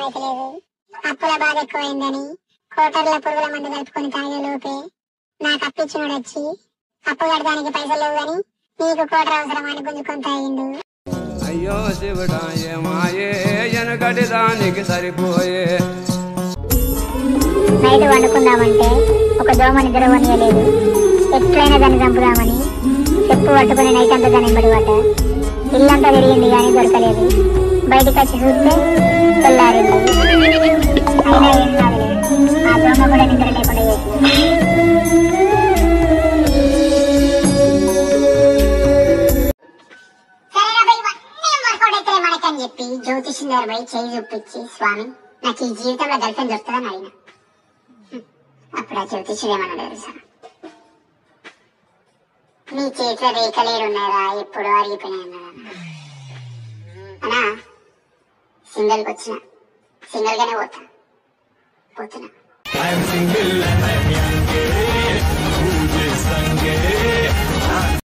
అయితే లేదు. అప్పుల బాధ ఎక్కువైందని కోటర్ల పురుగుల మందు కలుపుకొని తాగే లోపే నాకు అప్పిచ్చినోడు వచ్చి అప్పు కట్టడానికి పైసలు లేవు అని నీకు కోటర్ అవసరం అని గుంజుకొని తాగిండు. అయ్యో శివుడా ఏమాయే ఎనకటి దానికి సరిపోయే. నైట్ వండుకుందామంటే ఒక దోమ నిద్రవనియలేదు. ఎట్లయినా దాన్ని చంపుదామని చెప్పు పట్టుకుని నైట్ అంతా దాని పడిపడ్డ. ఇల్లంతా తిరిగింది కానీ దొరకలేదు. బయటికి వచ్చి చూస్తే తెల్లారింది. అయినా ఏం కాలేదు, ఆ దోమ కూడా నిద్ర లేకుండా చేసింది. మనకని చెప్పి జ్యోతిష్యం దగ్గర పోయి చేయి చూపించి, స్వామి నాకు ఈ జీవితంలో గర్ల్ ఫ్రెండ్ దొరుకుతుందని అడిగిన. అప్పుడు ఆ జ్యోతిష్యుడు ఏమన్నా తెలుసా, మీ చేతిలో రేఖలేరున్నారా ఎప్పుడు అరిగిపోయినాయన్నా. అనా సింగిల్కి వచ్చిన సింగిల్ గానే పోతున్నా.